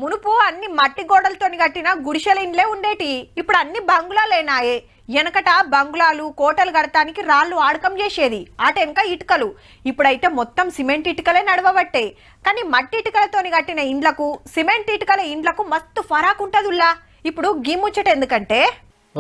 మునుపు అన్ని మట్టి గోడలతోని కట్టిన గుడిసెల ఇండ్లే ఉండేటి. ఇప్పుడు అన్ని బంగ్లాలేనాయే. వెనకట బంగ్లాలు కోటలు కడటానికి రాళ్లు ఆడకం చేసేది, అటెనక ఇటుకలు. ఇప్పుడైతే మొత్తం సిమెంట్ ఇటుకలే నడవబట్టే. కానీ మట్టి ఇటుకలతోని కట్టిన ఇండ్లకు సిమెంట్ ఇటుకల ఇండ్లకు మస్తు ఫరాక్ ఉంటదుల్లా. ఇప్పుడు గిమ్ముచ్చట ఎందుకంటే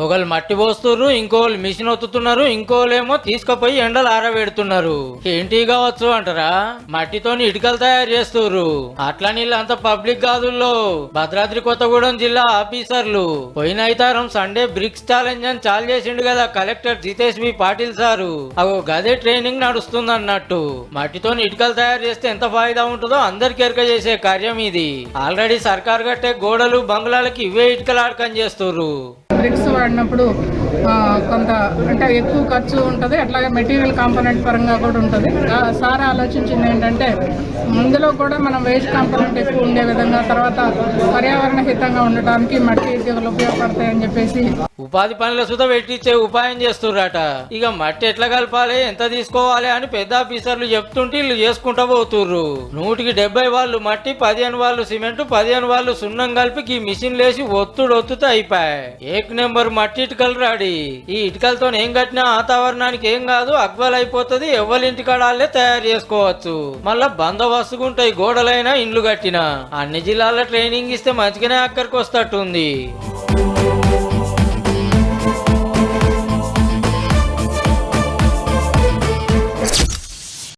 ఒకళ్ళు మట్టి పోస్తున్నారు, ఇంకోళ్ళు మిషన్ ఒత్తుతున్నారు, ఇంకోళ్ళేమో తీసుకుపోయి ఎండలు ఆరబెడుతున్నారు. ఏంటి కావచ్చు అంటారా? మట్టితోని ఇటుకలు తయారు చేస్తున్నారు. అట్లా నీళ్ళంతా పబ్లిక్ కాదుల్లో భద్రాద్రి కొత్తగూడెం జిల్లా ఆఫీసర్లు పోయిన ఐతారం సండే బ్రిక్స్ ఛాలెంజ్ అని చాలు చేసిండు కదా collector Jitesh B Patil sir. అగో గదే ట్రైనింగ్ నడుస్తుంది అన్నట్టు. మట్టితోని ఇటుకలు తయారు చేస్తే ఎంత ఫాయిదా ఉంటుందో అందరికి ఎరక చేసే కార్యం ఇది. ఆల్రెడీ సర్కార్ కట్టే గోడలు బంగ్లాలకి ఇవే ఇటుకలు ఆడకం చేస్తున్నారు. బ్రిక్స్ వాడినప్పుడు కొంత అంటే ఎక్కువ ఖర్చు ఉంటుంది, అట్లాగే మెటీరియల్ కాంపోనెంట్ పరంగా కూడా ఉంటుంది. సార్ ఆలోచించింది ఏంటంటే ఇందులో కూడా మనం వేస్ట్ కాంపోనెంట్ ఎక్కువ ఉండే విధంగా, తర్వాత పర్యావరణ హితంగా ఉండటానికి మట్టి ఇటుకలు ఉపయోగపడతాయని చెప్పేసి ఉపాధి పనుల సుత పెట్టించే ఉపాయం చేస్తుర్రట. ఇక మట్టి ఎట్లా కలపాలి, ఎంత తీసుకోవాలి అని పెద్ద ఆఫీసర్లు చెప్తుంటే వీళ్ళు చేసుకుంటా పోతుర్రు. 170 వాళ్ళు మట్టి, 15 వాళ్ళు సిమెంట్, 15 వాళ్ళు సున్నం కలిపి ఈ మిషన్ లేసి ఒత్తుతే అయిపోయాయి. ఏక్ నెంబర్ మట్టి ఇటుకలు రాడి. ఈ ఇటుకలతో ఏం కట్టినా వాతావరణానికి ఏం కాదు, అగ్వల్ అయిపోతుంది. ఎవరింటికాడాలే తయారు చేసుకోవచ్చు. మళ్ళా బందోబస్తుకుంటాయి గోడలైనా ఇండ్లు కట్టినా. అన్ని జిల్లాల్లో ట్రైనింగ్ ఇస్తే మంచిగానే అక్కడికి వస్తట్టుంది.